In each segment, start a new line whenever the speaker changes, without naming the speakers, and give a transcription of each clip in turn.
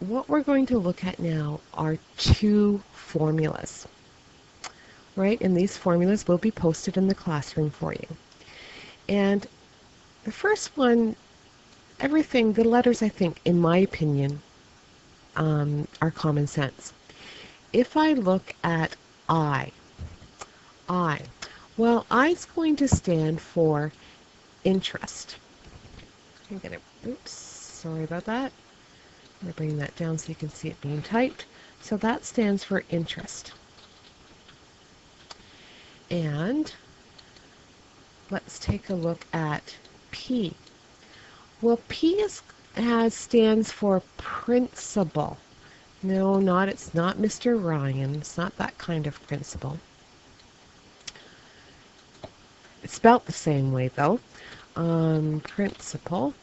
what we're going to look at now are two formulas, right? And these formulas will be posted in the classroom for you. And the first one, everything, the letters, I think, in my opinion, are common sense. If I look at I, well, I is going to stand for interest. I'm going to, oops, sorry about that. I'm going to bring that down so you can see it being typed. So that stands for interest. And let's take a look at P. Well, P stands for principal. No, it's not Mr. Ryan. It's not that kind of principal. It's spelled the same way though. Principal.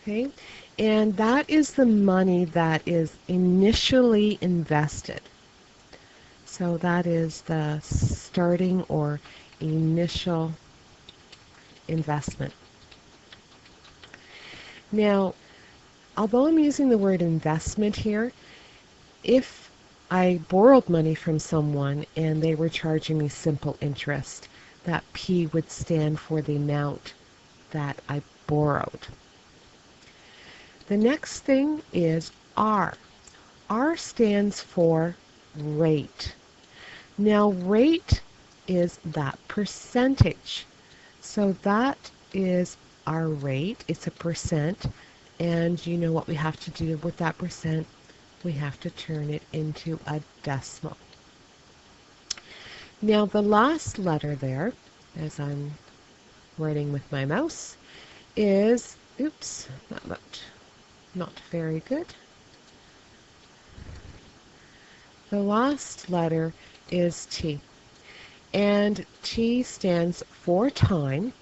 Okay, and that is the money that is initially invested. So that is the starting or initial investment. Now, although I'm using the word investment here, if I borrowed money from someone and they were charging me simple interest, that P would stand for the amount that I borrowed. The next thing is R. R stands for rate. Now, rate is that percentage. So that is our rate. It's a percent. And you know what we have to do with that percent? We have to turn it into a decimal. Now, the last letter there, as I'm writing with my mouse, is, oops, that looked not very good. The last letter is T. And T stands for time.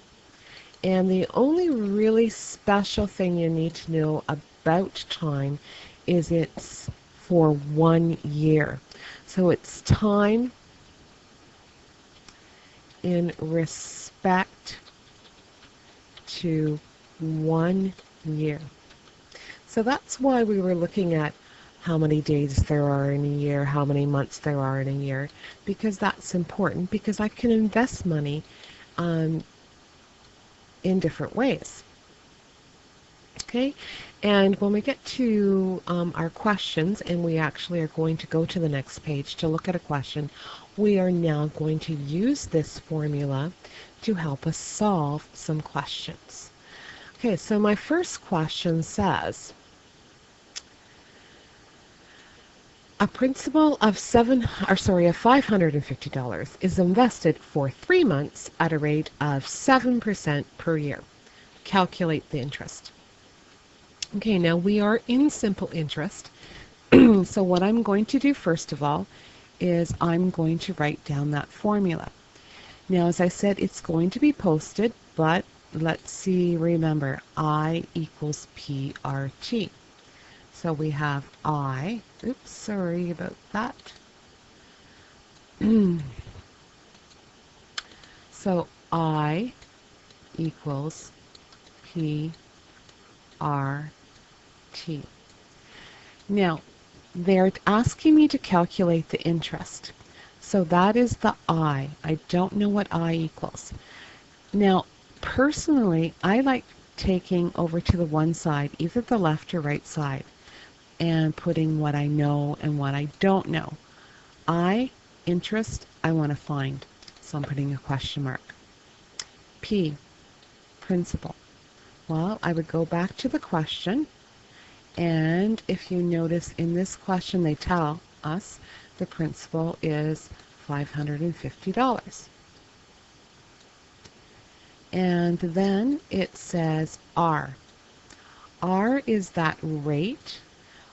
And the only really special thing you need to know about time is it's for 1 year. So it's time in respect to 1 year. So that's why we were looking at how many days there are in a year, how many months there are in a year, because that's important, because I can invest money in different ways. Okay, and when we get to our questions, and we actually are going to go to the next page to look at a question, we are now going to use this formula to help us solve some questions. Okay, so my first question says, a principal of $550 is invested for 3 months at a rate of 7% per year. Calculate the interest. Okay, now we are in simple interest. So what I'm going to do first of all is I'm going to write down that formula. Now, as I said, it's going to be posted, but let's see, remember, I equals PRT. So we have I, oops, sorry about that. So I equals PRT. Now, they're asking me to calculate the interest. So that is the I. I don't know what I equals. Now, personally, I like taking over to the one side, either the left or right side, and putting what I know and what I don't know. Interest, I want to find. So I'm putting a question mark. P, principal. Well, I would go back to the question, and if you notice in this question, they tell us the principal is $550. And then it says R. R is that rate,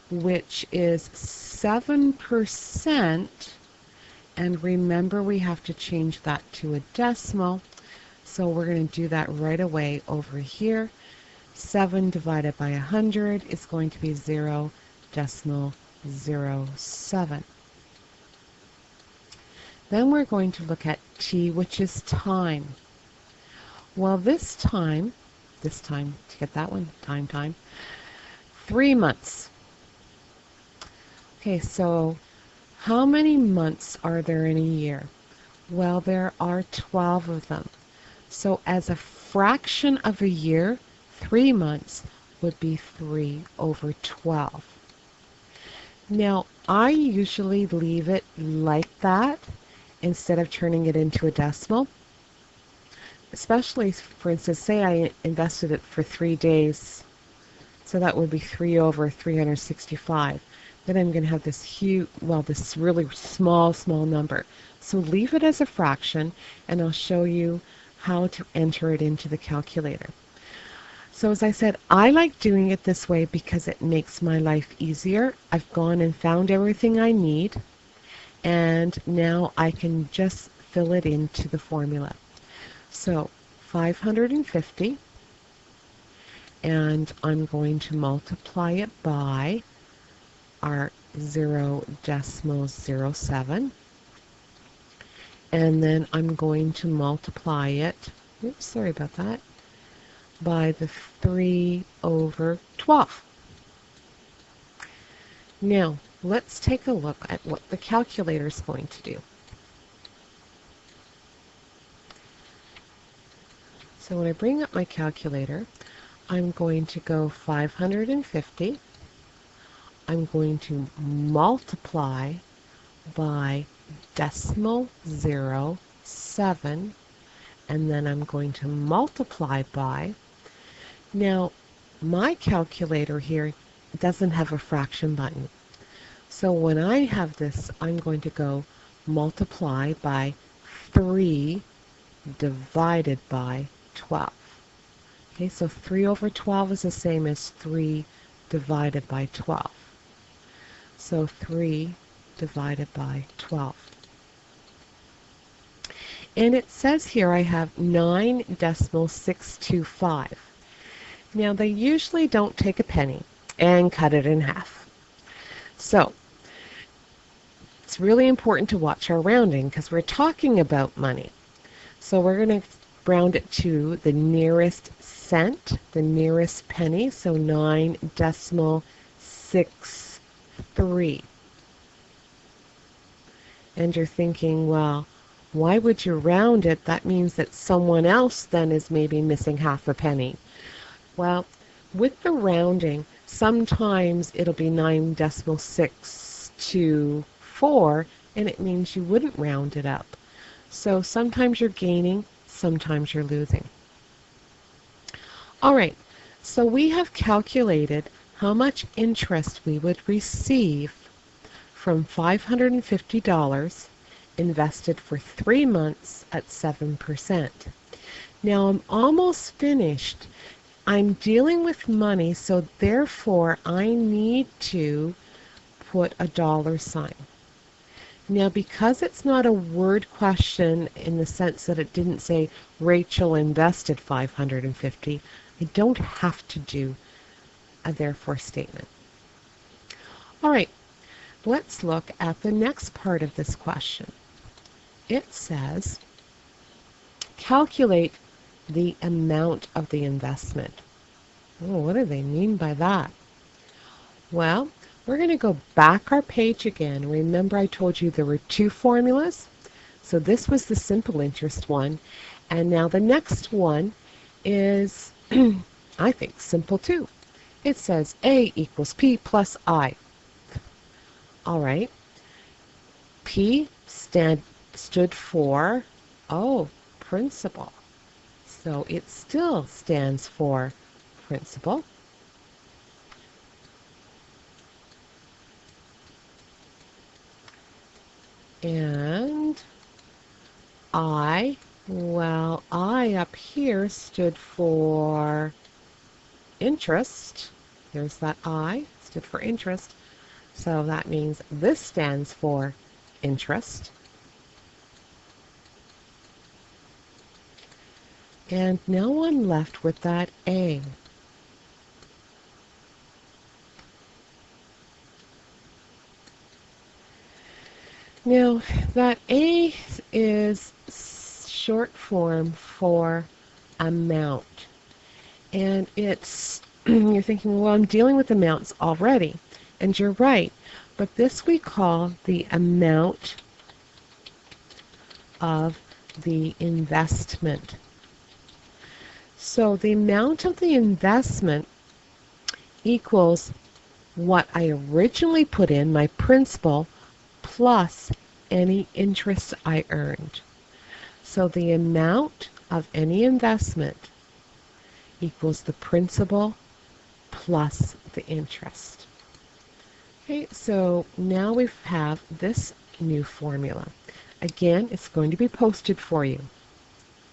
which is 7%. And remember, we have to change that to a decimal. So we're going to do that right away over here. 7 divided by 100 is going to be 0.07. Then we're going to look at T, which is time. Well, this time, to get that one, time, 3 months. Okay, so how many months are there in a year? Well, there are 12 of them. So as a fraction of a year, 3 months would be 3 over 12. Now, I usually leave it like that instead of turning it into a decimal. Especially, for instance, say I invested it for 3 days, so that would be 3 over 365. Then I'm going to have this huge, well, this really small number. So leave it as a fraction, and I'll show you how to enter it into the calculator. So as I said, I like doing it this way because it makes my life easier. I've gone and found everything I need, and now I can just fill it into the formula. So 550, and I'm going to multiply it by our 0.07, and then I'm going to multiply it, oops, sorry about that, by the 3 over 12. Now, let's take a look at what the calculator is going to do. So when I bring up my calculator, I'm going to go 550. I'm going to multiply by 0.07, and then I'm going to multiply by. Now, my calculator here doesn't have a fraction button. So when I have this, I'm going to go multiply by 3 divided by 12. Okay, so 3 over 12 is the same as 3 divided by 12. So 3 divided by 12. And it says here I have 9.625. Now they usually don't take a penny and cut it in half. So it's really important to watch our rounding because we're talking about money. So we're going to round it to the nearest cent, the nearest penny, so 9.63. And you're thinking, well, why would you round it? That means that someone else then is maybe missing half a penny. Well, with the rounding, sometimes it'll be 9.624, and it means you wouldn't round it up. So sometimes you're gaining, sometimes you're losing. All right, so we have calculated how much interest we would receive from $550 invested for 3 months at 7%. Now I'm almost finished. I'm dealing with money, so therefore I need to put a dollar sign. Now, because it's not a word question in the sense that it didn't say Rachel invested 550, I don't have to do a therefore statement. All right, let's look at the next part of this question. It says, calculate the amount of the investment. Oh, what do they mean by that? Well, we're going to go back our page again. Remember I told you there were 2 formulas? So this was the simple interest one. And now the next one is, I think, simple too. It says A equals P plus I. All right. P stood for, principal. So it still stands for principal. And I, well, I up here stood for interest. There's that I, stood for interest. So that means this stands for interest. And now I'm left with that A. Now, that A is short form for amount. And it's, you're thinking, well, I'm dealing with amounts already. And you're right. but this we call the amount of the investment. So the amount of the investment equals what I originally put in, my principal, plus any interest I earned. So the amount of any investment equals the principal plus the interest. Okay, so now we have this new formula. Again, it's going to be posted for you.